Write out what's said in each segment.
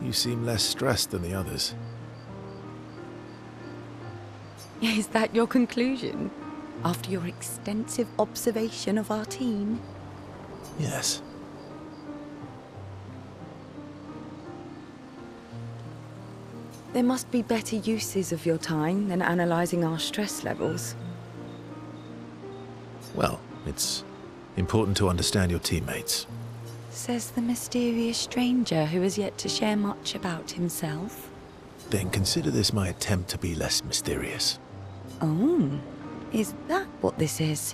You seem less stressed than the others. Is that your conclusion? After your extensive observation of our team? Yes. There must be better uses of your time than analysing our stress levels. Well, it's important to understand your teammates. Says the mysterious stranger who has yet to share much about himself. Then consider this my attempt to be less mysterious. Oh, is that what this is?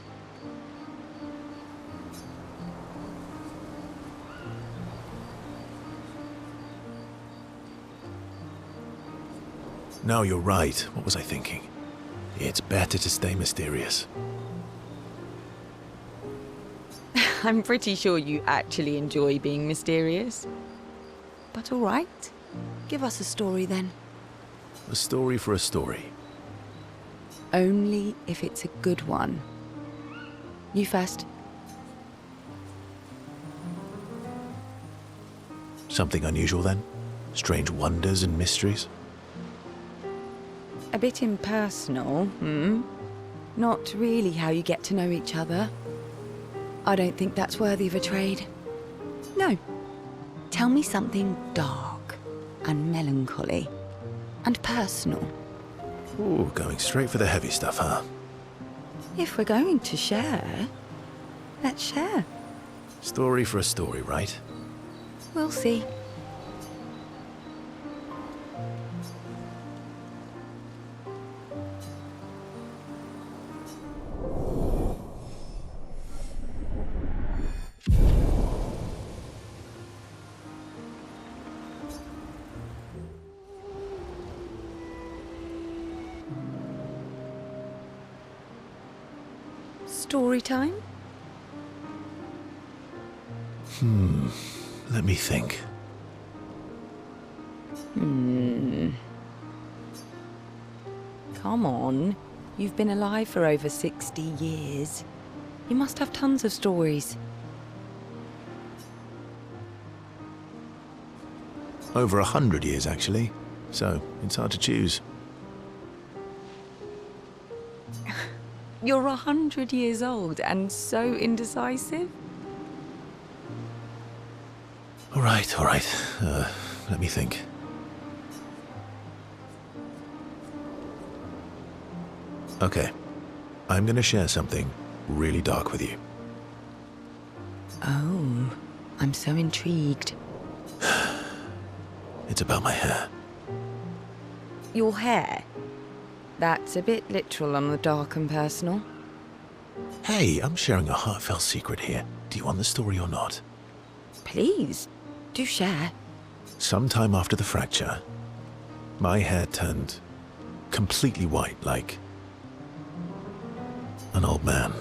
No, you're right. What was I thinking? It's better to stay mysterious. I'm pretty sure you actually enjoy being mysterious. But all right, give us a story then. A story for a story. Only if it's a good one. You first. Something unusual then? Strange wonders and mysteries? A bit impersonal, hmm? Not really how you get to know each other. I don't think that's worthy of a trade. No. Tell me something dark and melancholy and personal. Ooh, going straight for the heavy stuff, huh? If we're going to share, let's share. Story for a story, right? We'll see. Story time? Let me think. Come on. You've been alive for over 60 years. You must have tons of stories. Over 100 years, actually. So, it's hard to choose. You're 100 years old and so indecisive? All right. Let me think. Okay. I'm gonna share something really dark with you. Oh, I'm so intrigued. It's about my hair. Your hair? That's a bit literal on the dark and personal. Hey, I'm sharing a heartfelt secret here. Do you want the story or not? Please, do share. Sometime after the fracture, my hair turned completely white, like an old man.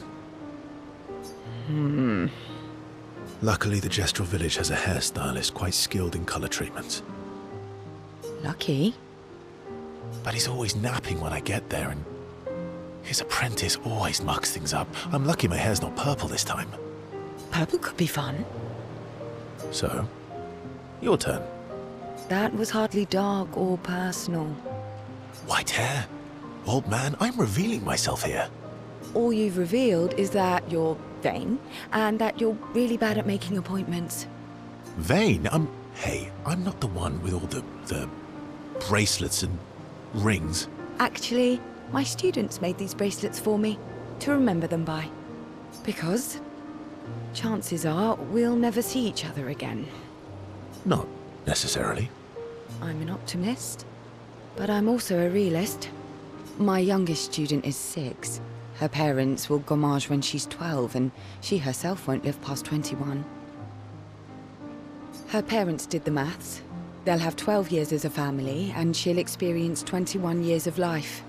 Luckily, the Gestural village has a hairstylist quite skilled in color treatments. Lucky. But he's always napping when I get there, and his apprentice always mucks things up. I'm lucky my hair's not purple this time. Purple could be fun. So, your turn. That was hardly dark or personal. White hair? Old man, I'm revealing myself here. All you've revealed is that you're vain, and that you're really bad at making appointments. Vain? Hey, I'm not the one with all the bracelets and rings. Actually, my students made these bracelets for me, to remember them by. Because chances are we'll never see each other again. Not necessarily. I'm an optimist, but I'm also a realist. My youngest student is 6. Her parents will gommage when she's 12, and she herself won't live past 21. Her parents did the maths. They'll have 12 years as a family, and she'll experience 21 years of life.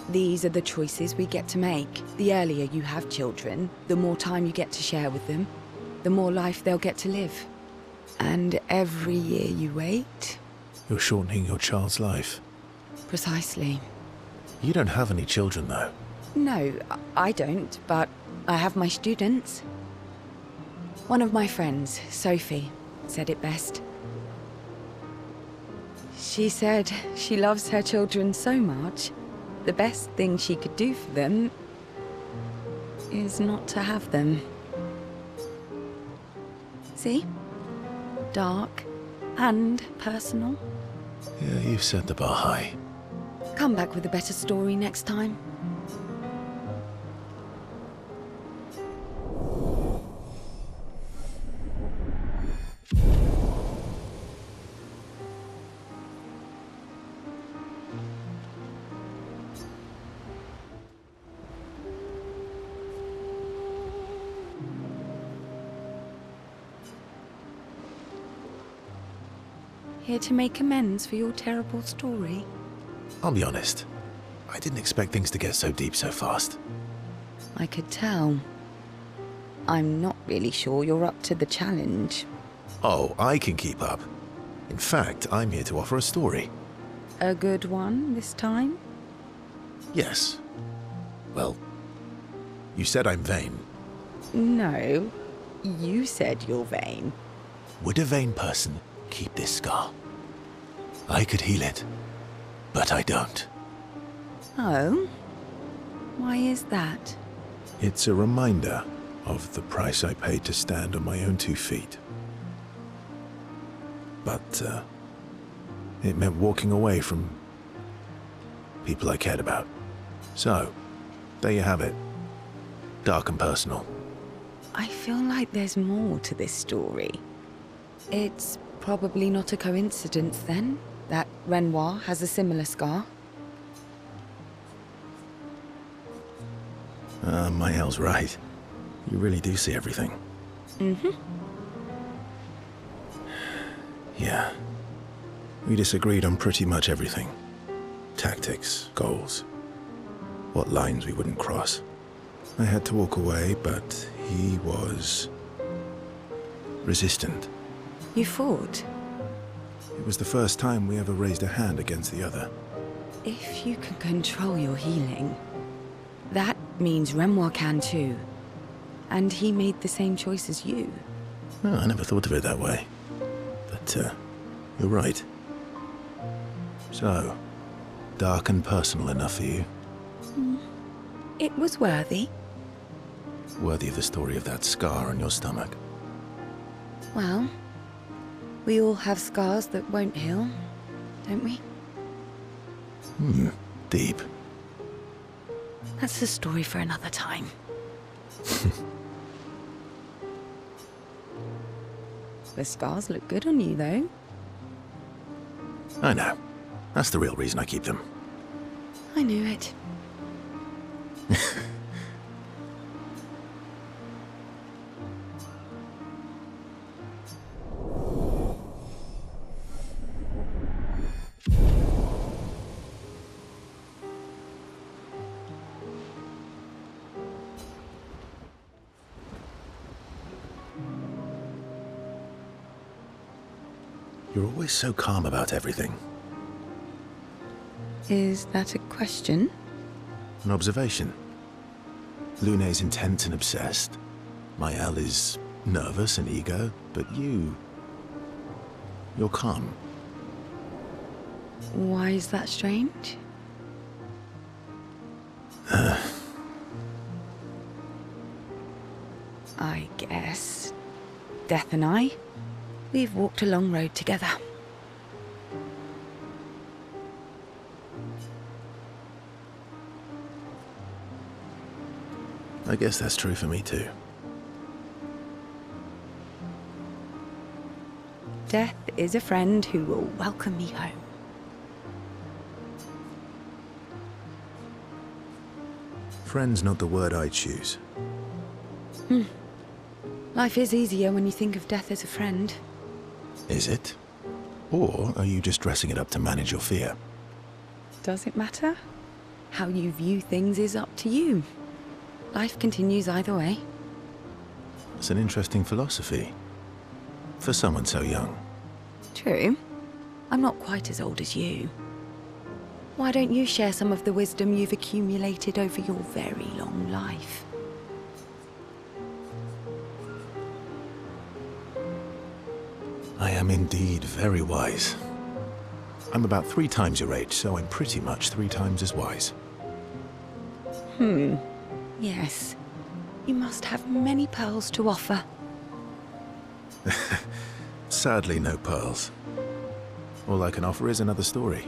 These are the choices we get to make. The earlier you have children, the more time you get to share with them, the more life they'll get to live. And every year you wait... You're shortening your child's life. Precisely. You don't have any children, though. No, I don't, but I have my students. One of my friends, Sophie, said it best. She said she loves her children so much, the best thing she could do for them is not to have them. See? Dark and personal. Yeah, you've set the bar high. Come back with a better story next time. Here to make amends for your terrible story? I'll be honest. I didn't expect things to get so deep so fast. I could tell. I'm not really sure you're up to the challenge. Oh, I can keep up. In fact, I'm here to offer a story. A good one this time? Yes. Well, you said I'm vain. No, you said you're vain. Would a vain person keep this scar? I could heal it, but I don't. Oh? Why is that? It's a reminder of the price I paid to stand on my own 2 feet. But, it meant walking away from people I cared about. So, there you have it. Dark and personal. I feel like there's more to this story. It's probably not a coincidence, then, that Renoir has a similar scar. Maël's right. You really do see everything. Mm-hmm. Yeah. We disagreed on pretty much everything. Tactics, goals, what lines we wouldn't cross. I had to walk away, but he was resistant. You fought? It was the first time we ever raised a hand against the other. If you can control your healing, that means Renoir can too. And he made the same choice as you. Oh, I never thought of it that way. But, you're right. So, dark and personal enough for you? It was worthy. Worthy of the story of that scar on your stomach. Well, we all have scars that won't heal, don't we? Deep. That's a story for another time. The scars look good on you, though. I know. That's the real reason I keep them. I knew it. You're always so calm about everything. Is that a question? An observation. Lune's intense and obsessed. Maël is nervous and eager, but you're calm. Why is that strange? I guess Death and I, we've walked a long road together. I guess that's true for me too. Death is a friend who will welcome me home. Friend's not the word I choose. Life is easier when you think of death as a friend. Is it? Or are you just dressing it up to manage your fear? Does it matter? How you view things is up to you. Life continues either way. It's an interesting philosophy. For someone so young. True. I'm not quite as old as you. Why don't you share some of the wisdom you've accumulated over your very long life? I am indeed very wise. I'm about 3 times your age, so I'm pretty much 3 times as wise. Yes. You must have many pearls to offer. Sadly, no pearls. All I can offer is another story.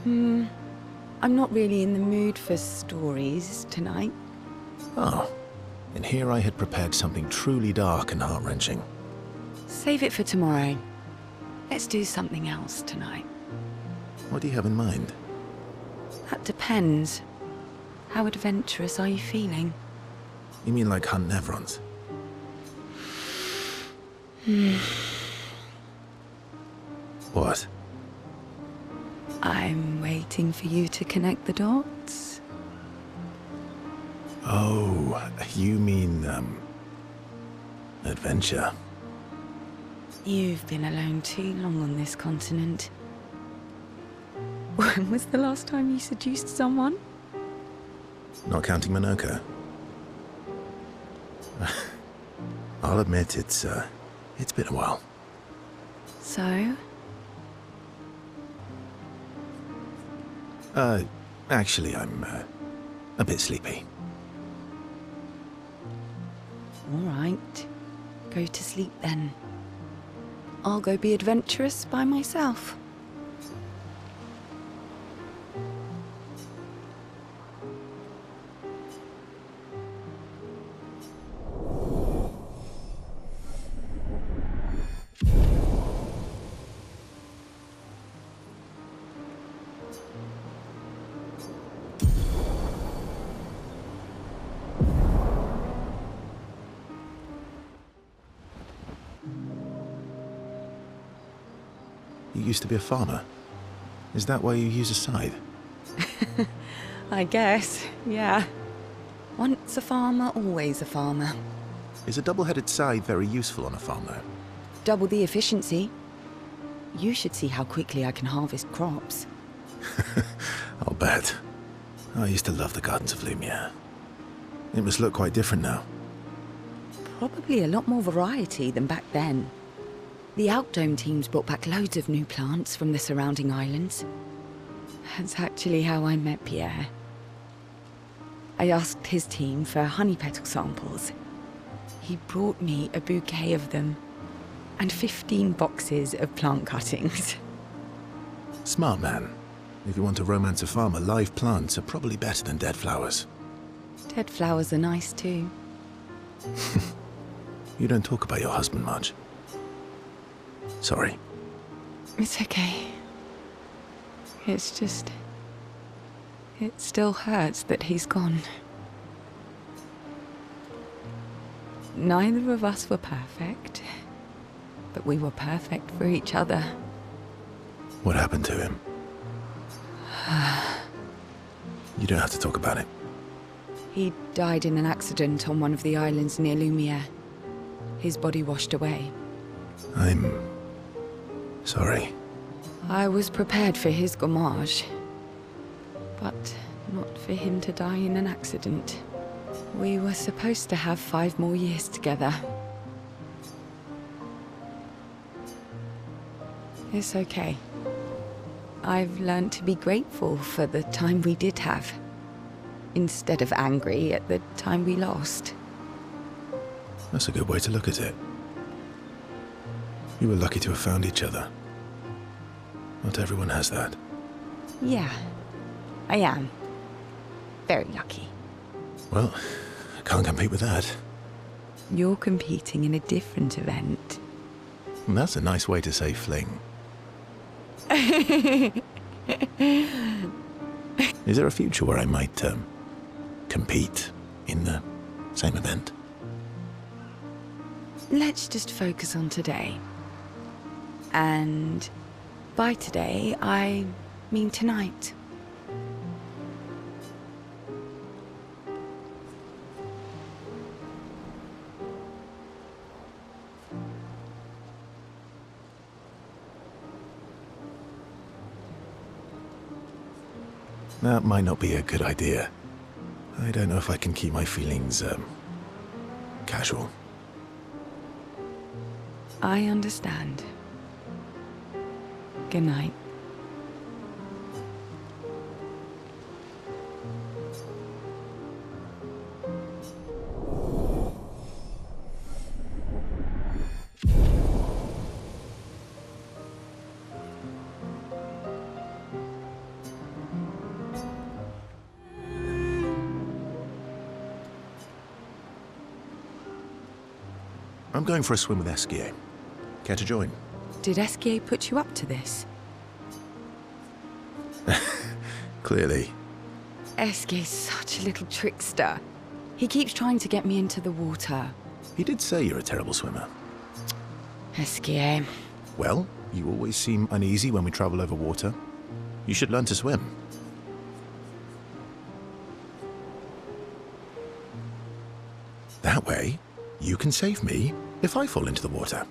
I'm not really in the mood for stories tonight. Oh, and here I had prepared something truly dark and heart-wrenching. Save it for tomorrow. Let's do something else tonight. What do you have in mind? That depends. How adventurous are you feeling? You mean like hunt Nevrons? What? I'm waiting for you to connect the dots. Oh, you mean, adventure. You've been alone too long on this continent. When was the last time you seduced someone? Not counting Monaco. I'll admit it's been a while. So? Actually, I'm, a bit sleepy. All right. Go to sleep then. I'll go be adventurous by myself. You used to be a farmer. Is that why you use a scythe? I guess, yeah. Once a farmer, always a farmer. Is a double-headed scythe very useful on a farm, though? Double the efficiency. You should see how quickly I can harvest crops. I'll bet. I used to love the gardens of Lumiere. It must look quite different now. Probably a lot more variety than back then. The Outdome teams brought back loads of new plants from the surrounding islands. That's actually how I met Pierre. I asked his team for honey petal samples. He brought me a bouquet of them, and 15 boxes of plant cuttings. Smart man. If you want to romance a farmer, live plants are probably better than dead flowers. Dead flowers are nice too. You don't talk about your husband much. Sorry. It's okay. It's just... it still hurts that he's gone. Neither of us were perfect, but we were perfect for each other. What happened to him? You don't have to talk about it. He died in an accident on one of the islands near Lumiere. His body washed away. I'm... sorry. I was prepared for his gommage, but not for him to die in an accident. We were supposed to have 5 more years together. It's okay. I've learned to be grateful for the time we did have, instead of angry at the time we lost. That's a good way to look at it. You were lucky to have found each other. Not everyone has that. Yeah, I am. Very lucky. Well, I can't compete with that. You're competing in a different event. And that's a nice way to say fling. Is there a future where I might, compete in the same event? Let's just focus on today. And by today, I mean tonight. That might not be a good idea. I don't know if I can keep my feelings, casual. I understand. Good night. I'm going for a swim with Sciel. Care to join? Did Sciel put you up to this? Clearly. Sciel's such a little trickster. He keeps trying to get me into the water. He did say you're a terrible swimmer. Sciel. Well, you always seem uneasy when we travel over water. You should learn to swim. That way, you can save me if I fall into the water.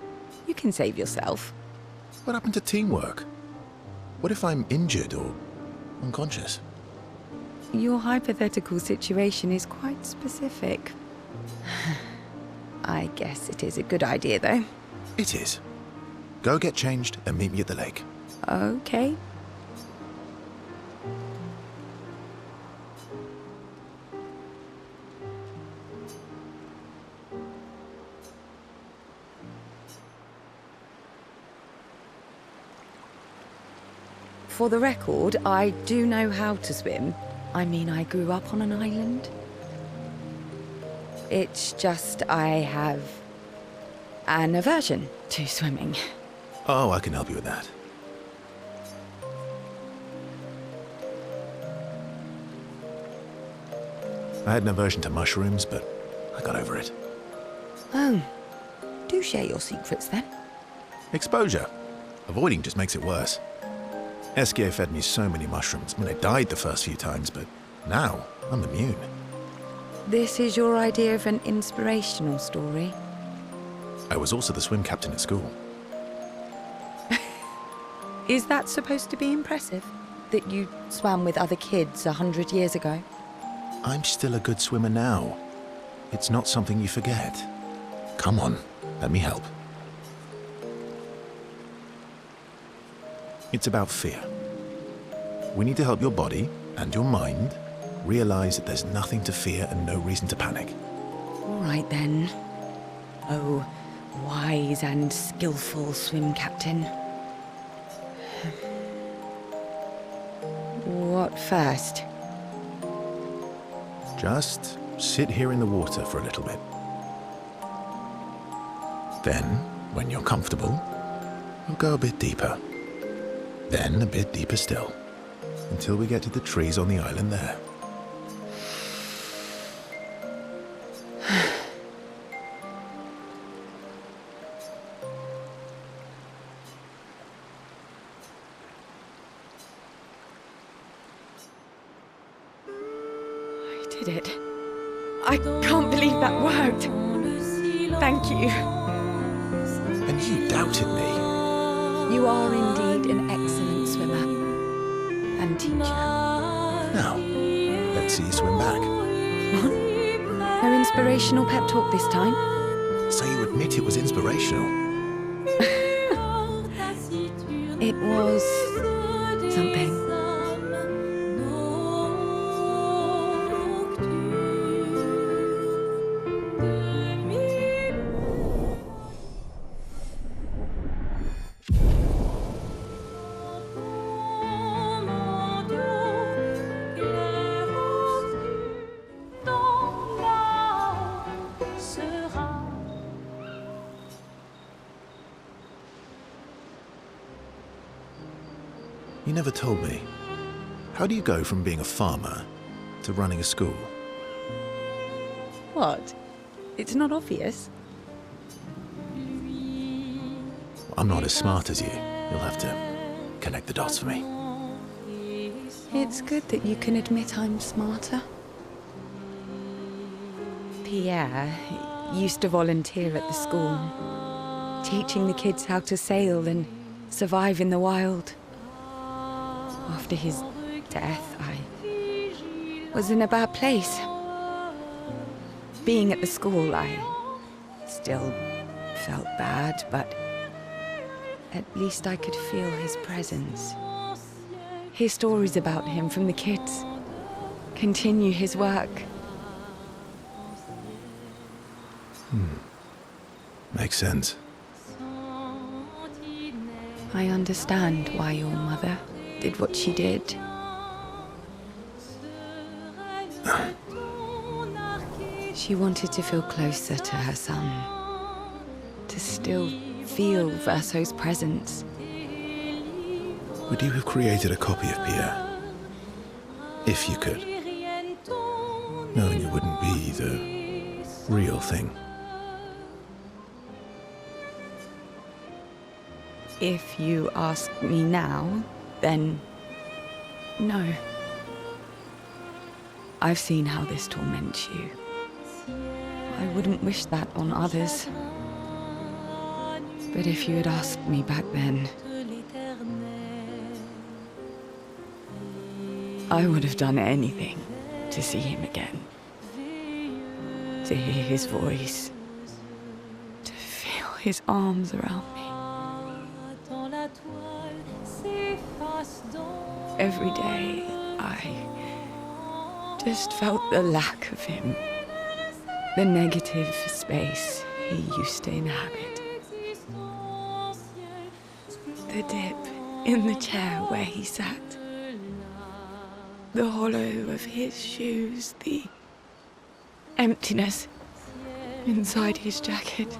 You can save yourself. What happened to teamwork? What if I'm injured or unconscious? Your hypothetical situation is quite specific. I guess it is a good idea, though. It is. Go get changed and meet me at the lake. Okay. For the record, I do know how to swim. I mean, I grew up on an island. It's just I have an aversion to swimming. Oh, I can help you with that. I had an aversion to mushrooms, but I got over it. Oh, do share your secrets then. Exposure. Avoiding just makes it worse. Sciel fed me so many mushrooms. I mean, I died the first few times, but now I'm immune. This is your idea of an inspirational story? I was also the swim captain at school. Is that supposed to be impressive? That you swam with other kids 100 years ago? I'm still a good swimmer now. It's not something you forget. Come on, let me help. It's about fear. We need to help your body and your mind realize that there's nothing to fear and no reason to panic. All right then. Oh, wise and skillful swim captain. What first? Just sit here in the water for a little bit. Then, when you're comfortable, we'll go a bit deeper. Then a bit deeper still, until we get to the trees on the island there. I did it. I can't believe that worked. Thank you. And you doubted me. You are indeed an excellent swimmer and teacher. Now, let's see you swim back. What? No inspirational pep talk this time? So you admit it was inspirational? It was something. You never told me. How do you go from being a farmer to running a school? What? It's not obvious. I'm not as smart as you. You'll have to connect the dots for me. It's good that you can admit I'm smarter. Pierre used to volunteer at the school, teaching the kids how to sail and survive in the wild. After his death, I was in a bad place. Being at the school, I still felt bad, but at least I could feel his presence. Hear stories about him from the kids. Continue his work. Makes sense. I understand why your mother did what she did. She wanted to feel closer to her son, to still feel Verso's presence. Would you have created a copy of Pierre? If you could. Knowing it wouldn't be the real thing. If you ask me now, then no. I've seen how this torments you. I wouldn't wish that on others. But if you had asked me back then, I would have done anything to see him again. To hear his voice. To feel his arms around me. Every day, I just felt the lack of him. The negative space he used to inhabit. The dip in the chair where he sat. The hollow of his shoes, the emptiness inside his jacket.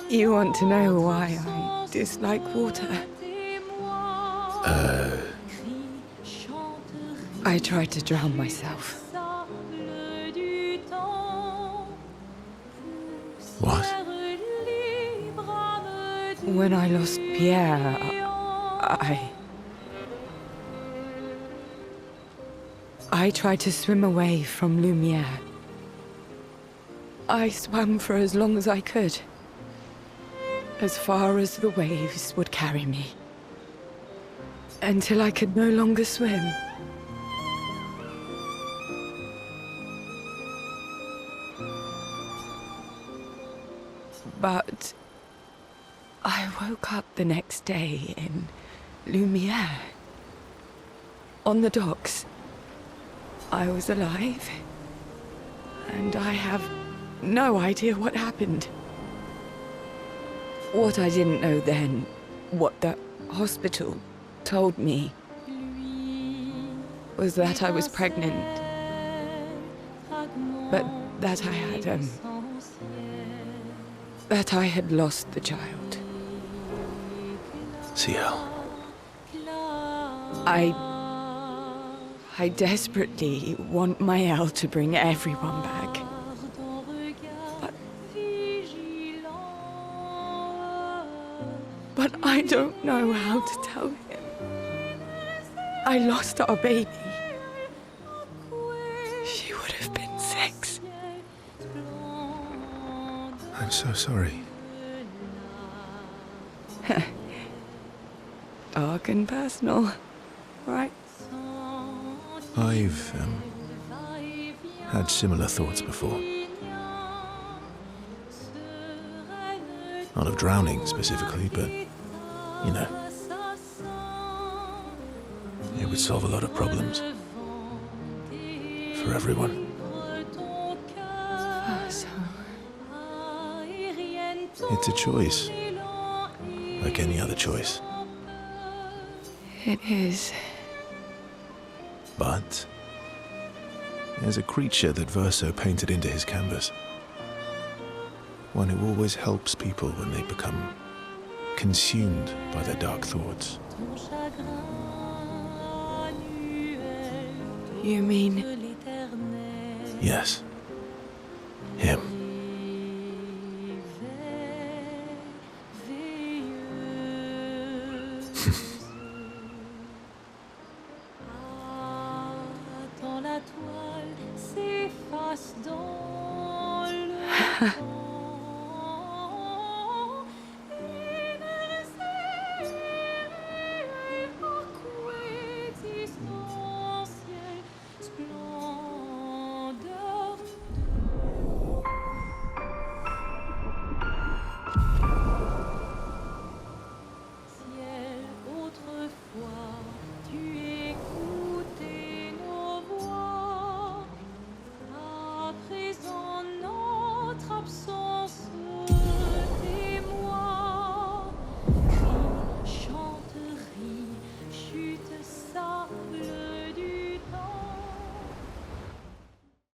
You want to know why I dislike water? I tried to drown myself. What? When I lost Pierre, I tried to swim away from Lumiere. I swam for as long as I could. As far as the waves would carry me. Until I could no longer swim. But I woke up the next day in Lumiere. On the docks. I was alive. And I have no idea what happened. What I didn't know then, what the hospital told me, was that I was pregnant. But that I had lost the child. Sciel. I desperately want Maëlle to bring everyone back. But I don't know how to tell him. I lost our baby. She would have been 6. I'm so sorry. Dark and personal, right? I've had similar thoughts before. Not of drowning specifically, but, you know. It would solve a lot of problems. For everyone. Verso. It's a choice. Like any other choice. It is. But there's a creature that Verso painted into his canvas. One who always helps people when they become consumed by their dark thoughts. You mean... Yes. Him.